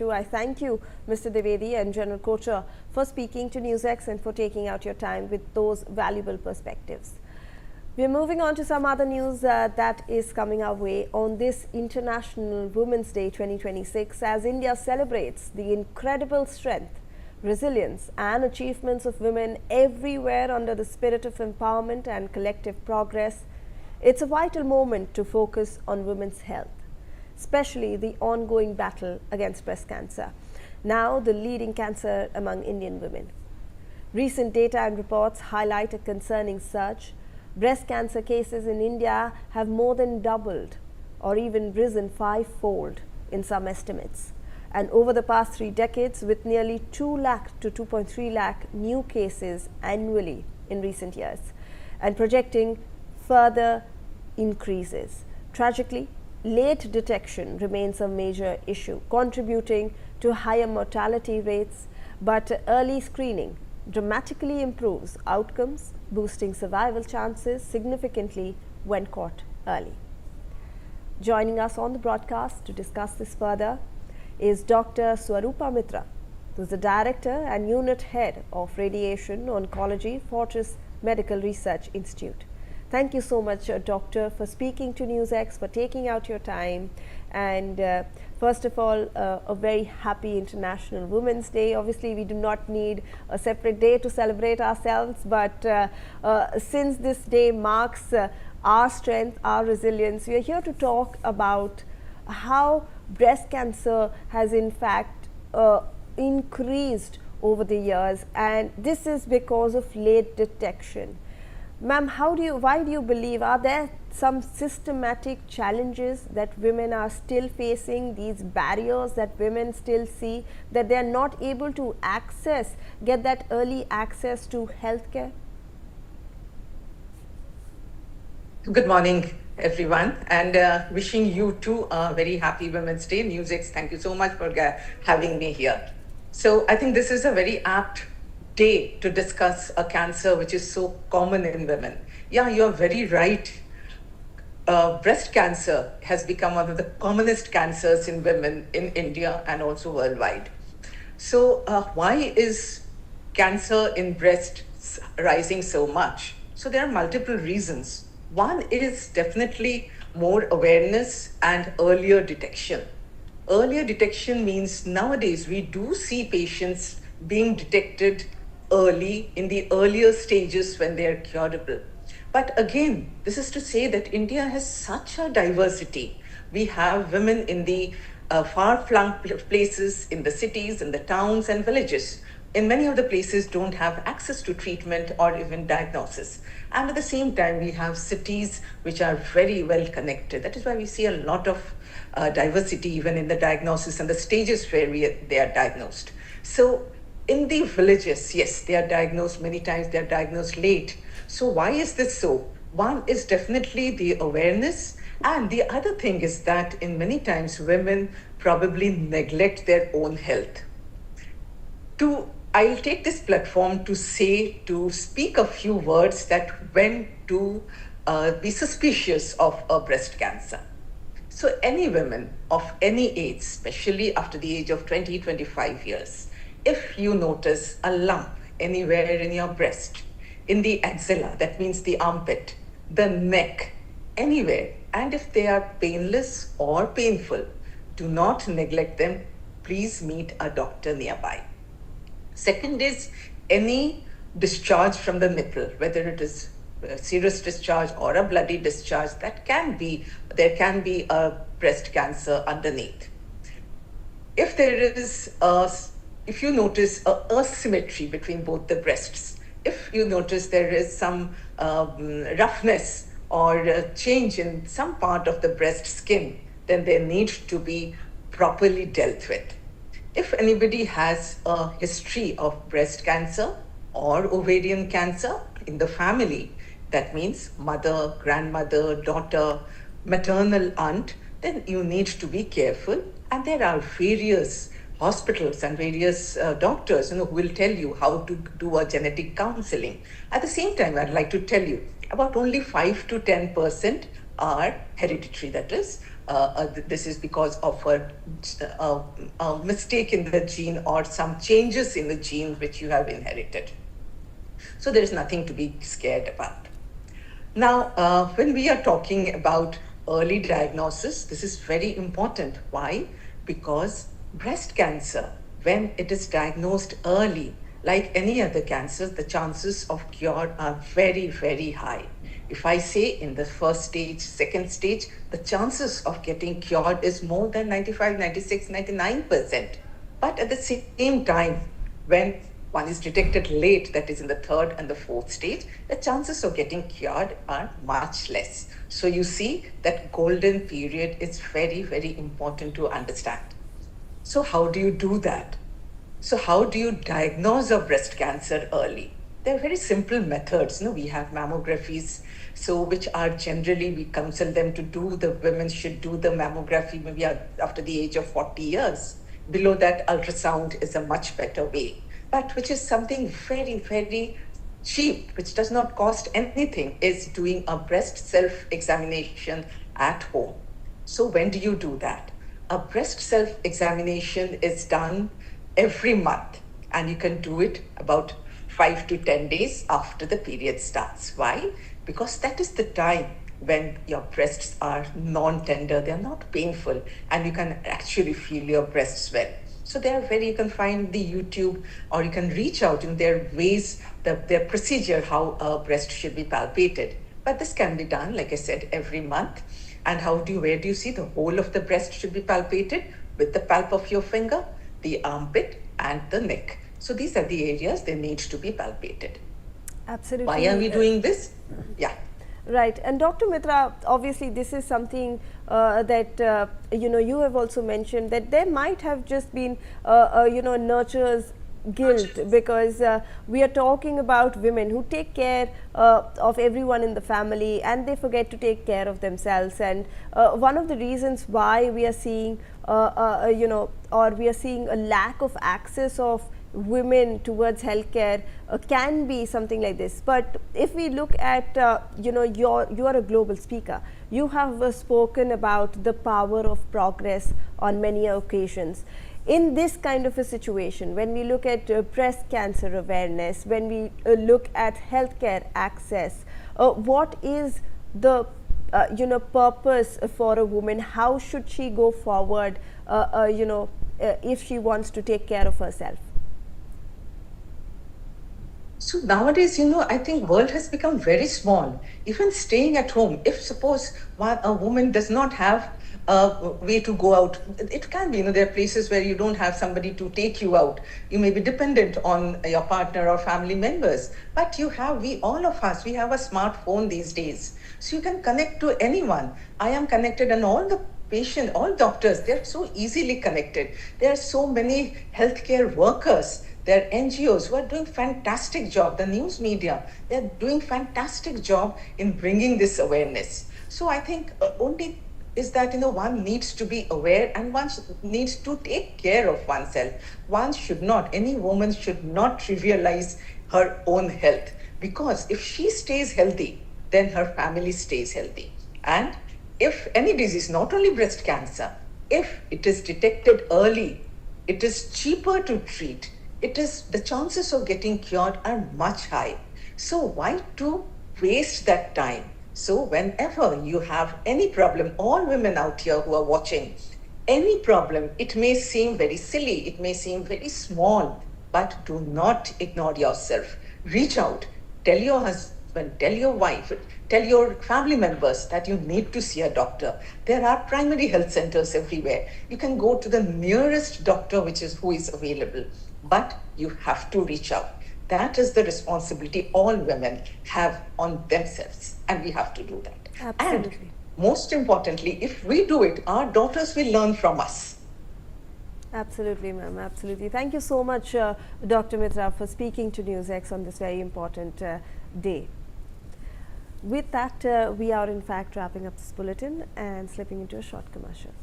I thank you, Mr. Devedi and General Kocher, for speaking to Newsx and for taking out your time with those valuable perspectives. We're moving on to some other news that is coming our way on this International Women's Day 2026 as India celebrates the incredible strength, resilience and achievements of women everywhere under the spirit of empowerment and collective progress. It's a vital moment to focus on women's health, especially the ongoing battle against breast cancer, now the leading cancer among Indian women. Recent data and reports highlight a concerning surge. Breast cancer cases in India have more than doubled or even risen fivefold in some estimates. And over the past 3 decades, with nearly 2 lakh to 2.3 lakh new cases annually in recent years, and projecting further increases. Tragically, late detection remains a major issue, contributing to higher mortality rates, but early screening dramatically improves outcomes, boosting survival chances significantly when caught early. Joining us on the broadcast to discuss this further is Dr. Swarupa Mitra, who is the Director and Unit Head of Radiation Oncology, Fortis Medical Research Institute. Thank you so much, Doctor, for speaking to Newsx, for taking out your time. And first of all, a very happy International Women's Day. Obviously, we do not need a separate day to celebrate ourselves, but since this day marks our strength, our resilience, we are here to talk about how breast cancer has in fact increased over the years, and this is because of late detection. Ma'am, why do you believe, are there some systematic challenges that women are still facing, these barriers that women still see, that they are not able to get that early access to healthcare? Good morning, everyone, and wishing you too a very happy Women's Day. Newsx, thank you so much for having me here. So I think this is a very apt day to discuss a cancer which is so common in women. Yeah, you're very right. Breast cancer has become one of the commonest cancers in women in India and also worldwide. So why is cancer in breast rising so much? So there are multiple reasons. One is definitely more awareness and earlier detection. Earlier detection means nowadays we do see patients being detected early in the earlier stages when they are curable. But again, this is to say that India has such a diversity. We have women in the far-flung places, in the cities, in the towns and villages. In many of the places don't have access to treatment or even diagnosis. And at the same time, we have cities which are very well connected. That is why we see a lot of diversity even in the diagnosis and the stages where they are diagnosed. So in the villages, yes, they are diagnosed many times, they are diagnosed late. So why is this so? One is definitely the awareness, and the other thing is that in many times women probably neglect their own health. I'll take this platform to speak a few words that when to be suspicious of a breast cancer. So any women of any age, especially after the age of 20, 25 years, if you notice a lump anywhere in your breast, in the axilla, that means the armpit, the neck, anywhere, and if they are painless or painful, do not neglect them. Please meet a doctor nearby. Second is any discharge from the nipple, whether it is a serous discharge or a bloody discharge, there can be a breast cancer underneath. If you notice a asymmetry between both the breasts, if you notice there is some roughness or a change in some part of the breast skin, then there needs to be properly dealt with. If anybody has a history of breast cancer or ovarian cancer in the family, that means mother, grandmother, daughter, maternal aunt, then you need to be careful. And there are various hospitals and various doctors who will tell you how to do a genetic counseling. At the same time, I'd like to tell you about only 5 to 10% are hereditary. That is, this is because of a mistake in the gene or some changes in the gene which you have inherited. So there is nothing to be scared about. Now, when we are talking about early diagnosis, this is very important. Why? Because breast cancer, when it is diagnosed early, like any other cancer, the chances of cure are very, very high. If I say in the first stage, second stage, the chances of getting cured is more than 95, 96, 99%. But at the same time, when one is detected late, that is in the third and the fourth stage, the chances of getting cured are much less. So you see that golden period is very, very important to understand. So how do you do that? So how do you diagnose a breast cancer early? There are very simple methods. We have mammographies, so which are generally, we counsel them to do, the women should do the mammography maybe after the age of 40 years. Below that, ultrasound is a much better way, but which is something very, very cheap, which does not cost anything, is doing a breast self-examination at home. So when do you do that? A breast self-examination is done every month, and you can do it about 5 to 10 days after the period starts. Why? Because that is the time when your breasts are non-tender, they are not painful, and you can actually feel your breasts well. So they are you can find the YouTube, or you can reach out in their ways, their procedure, how a breast should be palpated. But this can be done, like I said, every month. And where do you see the whole of the breast should be palpated? With the palp of your finger, the armpit, and the neck. So these are the areas they need to be palpated. Absolutely. Why are we doing this? Yeah. Right. And Dr. Mitra, obviously this is something that you have also mentioned, that there might have just been nurture's guilt, because we are talking about women who take care of everyone in the family, and they forget to take care of themselves. And one of the reasons why we are seeing we are seeing a lack of access of women towards healthcare can be something like this. But if we look at you are a global speaker, you have spoken about the power of progress on many occasions. In this kind of a situation, when we look at breast cancer awareness, when we look at healthcare access, what is the purpose for a woman? How should she go forward if she wants to take care of herself? So nowadays, I think world has become very small. Even staying at home, if suppose a woman does not have a way to go out, it can be, there are places where you don't have somebody to take you out. You may be dependent on your partner or family members, but all of us, we have a smartphone these days. So you can connect to anyone. I am connected, and all the patient, all doctors, they're so easily connected. There are so many healthcare workers. There are NGOs who are doing fantastic job. The news media, they're doing fantastic job in bringing this awareness. So I think only is that, one needs to be aware, and one needs to take care of oneself. Any woman should not trivialize her own health, because if she stays healthy, then her family stays healthy. And if any disease, not only breast cancer, if it is detected early, it is cheaper to treat. The chances of getting cured are much high. So why to waste that time? So whenever you have any problem, all women out here who are watching, any problem, it may seem very silly, it may seem very small, but do not ignore yourself. Reach out, tell your husband, tell your wife, tell your family members that you need to see a doctor. There are primary health centers everywhere. You can go to the nearest doctor who is available. But you have to reach out. That is the responsibility all women have on themselves, and we have to do that. Absolutely. And most importantly, if we do it, our daughters will learn from us. Absolutely, ma'am. Absolutely. Thank you so much, Dr. Mitra, for speaking to Newsx on this very important day. With that, we are in fact wrapping up this bulletin and slipping into a short commercial.